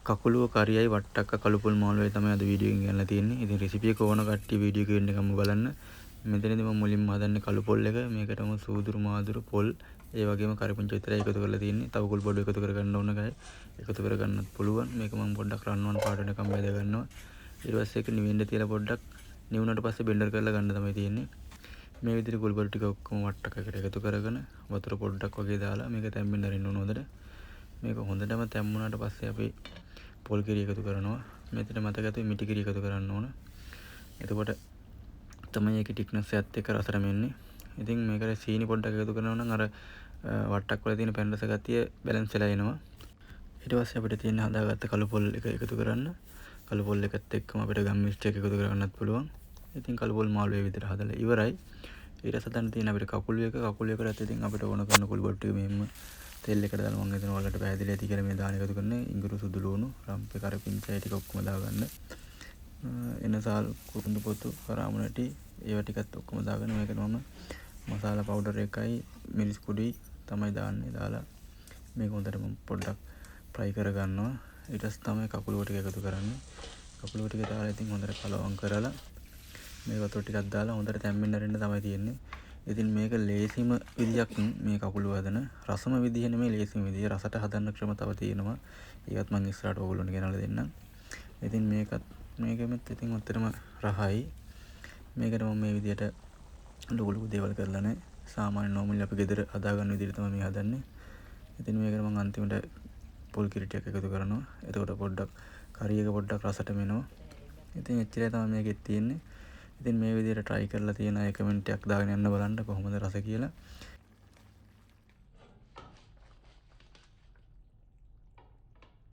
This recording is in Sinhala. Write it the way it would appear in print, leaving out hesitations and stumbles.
කකුලුව කරියයි වට්ටක්ක කළු පොල් මාළුවයි තමයි අද වීඩියෝ එකෙන් ගන්නලා තියෙන්නේ. ඉතින් රෙසිපි එක ඕන කට්ටිය වීඩියෝ එක වෙනකම්ම බලන්න. මෙතනදී මම මුලින්ම හදන්නේ කළු පොල් එක. මේකටම සූදුරු මාදුරු පොල් ඒ වගේම කරපිංච විතරයි එකතු කරලා තියෙන්නේ. තව කුල් බඩු එකතු කරගන්න ඕන ගයි. එකතු කරගන්නත් පුළුවන්. මේක මම පොඩ්ඩක් රන්වන් පාට වෙනකම් බෙද ගන්නවා. ඊට පස්සේ ඒක නිවෙන්න තියලා පොඩ්ඩක් නිවුනට පස්සේ බෙන්ඩර් කරලා ගන්න තමයි තියෙන්නේ. මේ විදිහට කුල් බඩු ටික ඔක්කොම වට්ටක්කකට එකතු කරගෙන වතුර පොඩ්ඩක් වගේ දාලා මේක තැම්බෙන්න අරින්න ඕන හොඳට. මේක හොඳටම තැම්බුණාට පස්සේ අපි පොල් කිරි එකතු කරනවා. මෙතන මතක ඇතුවේ මිටි කිරි එකතු කරන්න ඕන. එතකොට තමයි ඒකේ ටික්නස් එකත් එක්ක රසට මෙන්නේ. ඉතින් මේකට සීනි පොඩ්ඩක් එකතු කරනවා නම් අර වට්ටක් වල තියෙන පැන් රස ගතිය බැලන්ස් වෙලා එනවා. ඊට පස්සේ අපිට තියෙන හදාගත්ත කළු පොල් එක එකතු කරන්න. කළු පොල් එකත් එක්කම අපිට ගම් මිස්ට් එක එකතු කරගන්නත් පුළුවන්. ඉතින් කළු පොල් මාළු ඒ විදිහට හදලා ඉවරයි. ඊට සතන් තියෙන අපිට කකුල් එකකට ඉතින් අපිට ඕන කරන කුල් බොට්ටු මෙහෙම තෙල් එකට දාලා මම හිතනවා ඔයාලට පැහැදිලි ඇති කියලා මේ දාන එකතු කරන්නේ ඉඟුරු සුදු ලුණු රම්පේ කරපිංචා ටික ඔක්කොම දාගන්න. එනසාල් කුරුඳු පොතු කරාමුණටි ඒවා ටිකත් ඔක්කොම දාගෙන මේකට මම මසාලා පවුඩර් එකයි මිරිස් කුඩුයි තමයි දාන්නේ. දාලා මේක හොඳට මම පොඩ්ඩක් ෆ්‍රයි කරගන්නවා. ඊට පස්සේ තමයි කකුලුව ටික එකතු කරන්නේ. කකුලුව ටික දාලා ඉතින් හොඳට කලවම් කරලා මේ වතුර ටිකක් දාලා හොඳට තැම්බෙන්න අරින්න තමයි තියෙන්නේ. ඉතින් මේක ලේසිම විදියක් මේ කකුලුව හදන රසම විදිය නෙමෙයි ලේසිම විදිය. රසට හදන්න ක්‍රම තව තියෙනවා. ඒවත් මම ඉස්සරහට ඕගොල්ලන්ට ගෙනල්ලා දෙන්නම්. ඉතින් මේකෙත් ඉතින් උත්තරම රහයි. මේකට මම මේ විදියට ලොකු ලොකු දේවල් කරලා නැහැ. සාමාන්‍ය නෝමලි අපි ගෙදර හදාගන්න විදියට තමයි මේ හදන්නේ. ඉතින් මේකට මම අන්තිමට පොල් කිරි ටිකක් එකතු කරනවා. එතකොට පොඩ්ඩක් කරි එක පොඩ්ඩක් රසට මෙනවා. ඉතින් එච්චරයි තමයි මේකෙත් තියෙන්නේ. ඉතින් මේ විදිහට try කරලා තියෙන අය කමෙන්ට් එකක් දාගෙන යන්න බලන්න කොහොමද රස කියලා.